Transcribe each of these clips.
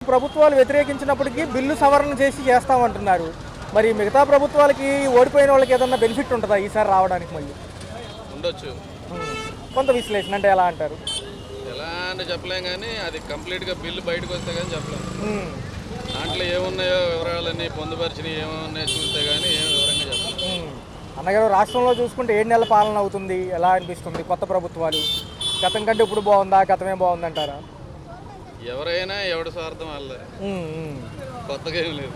ప్రభుత్వాలు వ్యతిరేకించినప్పటికీ బిల్లు సవరణ చేస్తామంటున్నారు. మరి మిగతా ప్రభుత్వాలకి ఓడిపోయిన వాళ్ళకి ఏదన్నా బెనిఫిట్ ఉంటుందా ఈసారి రావడానికి మళ్ళీ? ఉండొచ్చు. కొంత విశ్లేషణ అంటే ఎలా అంటారు? ఎలా అంటే చెప్పలేం, కానీ అది కంప్లీట్గా బిల్లు బయటకు వస్తే కానీ చెప్పలేం. దాంట్లో ఏమున్నాయో వివరాలన్నీ పొందుపరిచినవి ఏమున్నాయో చూస్తే కానీ ఏం వివరంగా చెప్పలేం. అన్నగారు, రాష్ట్రంలో చూసుకుంటే 7 నెలల పాలన అవుతుంది, ఎలా అనిపిస్తుంది కొత్త ప్రభుత్వాలు? గతం కంటే ఇప్పుడు బాగుందా, గతమే బాగుందంటారా? ఎవరైనా ఎవడి స్వార్థం వాళ్ళే, కొత్తగా ఏం లేదు.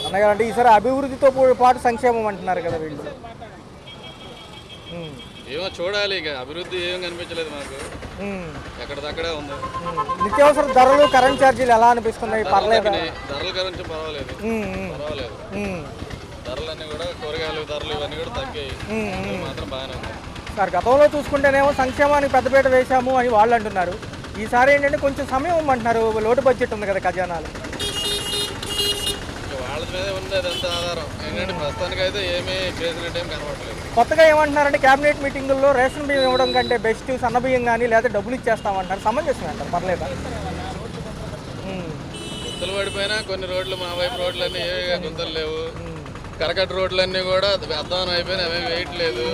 అన్నగారు, అంటే ఈసారి అభివృద్ధితో పాటు సంక్షేమం అంటున్నారు కదా వీళ్ళు. ఏమో చూడాలి, ఇక అభివృద్ధి ఏం కనిపించలేదు మాకు, ఎక్కడిదక్కడే ఉంది. నిత్యావసర ధరలు, కరెంట్ ఛార్జీలు ఎలా అనిపిస్తున్నాయి? పర్లేదు, ధరల గురించి పర్వాలేదు. ధరలన్నీ కూడా కూరగాయలు ధరలు ఇవన్నీ కూడా తగ్గాయి, మాత్రం బాగానే ఉంది. సార్, గతంలో చూసుకుంటేనేమో సంక్షేమానికి పెద్దపీట వేశాము అని వాళ్ళు అంటున్నారు. ఈసారి ఏంటంటే కొంచెం సమయం ఇవ్వమంటున్నారు, లోటు బడ్జెట్ ఉంది కదా ఖజానాలు. వాళ్ళ మీద ఉంది అదంతా ఆధారం. ఏంటంటే ప్రస్తుతానికి అయితే ఏమీ చేసినట్టు ఏం కనబడలేదు. కొత్తగా ఏమంటున్నారంటే క్యాబినెట్ మీటింగుల్లో రేషన్ బియ్యం ఇవ్వడం కంటే బెస్ట్ సన్న బియ్యం కానీ లేదా డబ్బులు ఇచ్చేస్తామంటారు. సమంజసం అంటారు, పర్లేదా? గుంతలు పడిపోయినా కొన్ని రోడ్లు, మా వైపు రోడ్లన్నీ ఏవి గుంతలు లేవు. కరకట్ట రోడ్లన్నీ కూడా అధ్వానం అయిపోయినా అవేమి వేయట్లేదు.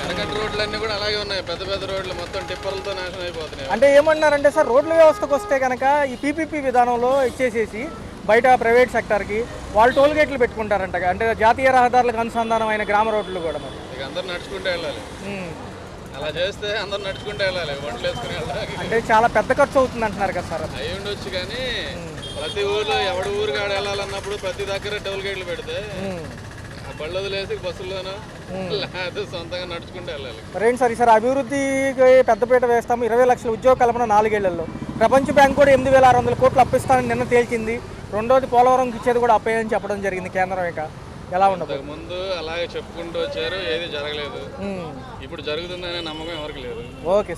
కరకట్ట రోడ్లన్నీ కూడా అలాగే ఉన్నాయి, పెద్ద పెద్ద రోడ్లు మొత్తం టిప్పర్లతో నాశనం అయిపోతున్నాయి. అంటే ఏమన్నారంటే సార్, రోడ్ల వ్యవస్థకు వస్తే కనుక ఈ పీపీపీ విధానంలో ఇచ్చేసేసి బయట ప్రైవేట్ సెక్టార్కి వాళ్ళు టోల్ గేట్లు పెట్టుకుంటారంట. అంటే జాతీయ రహదారులకు అనుసంధానమైన గ్రామ రోడ్లు కూడా మరి ఇక అందరు నడుచుకుంటూ వెళ్ళాలి. అలా చేస్తే అందరు నడుచుకుంటూ వెళ్ళాలి, వంటలు వేసుకుని వెళ్ళాలి. అంటే చాలా పెద్ద ఖర్చు అవుతుంది అంటున్నారు కదా సార్. అయి ఉండొచ్చు, కానీ ప్రతి ఊర్లో ఎవడి ఊరికి ఆడ వెళ్ళాలన్నప్పుడు ప్రతి దగ్గర టోల్ గేట్లు పెడితే బళ్ళు వదిలేసి బస్సుల్లోనూ లేకపోతే సొంతంగా నడుచుకుంటూ వెళ్ళాలి. మరేంటి సార్, ఈసారి అభివృద్ధికి పెద్దపీట వేస్తాము, 20 లక్షల ఉద్యోగ కల్పన 4 ఏళ్లలో. ప్రపంచ బ్యాంక్ కూడా 8,600 కోట్లు అప్పిస్తానని నిన్న తేల్చింది. రెండోది పోలవరంకి ఇచ్చేది కూడా అప్పేయని చెప్పడం జరిగింది కేంద్రం. ఇక ఎలా ఉండదు? ముందు అలాగే చెప్పుకుంటూ వచ్చారు, ఏది జరగలేదు. ఇప్పుడు జరుగుతుందనే నమ్మకం ఎవరికి లేదు. ఓకే.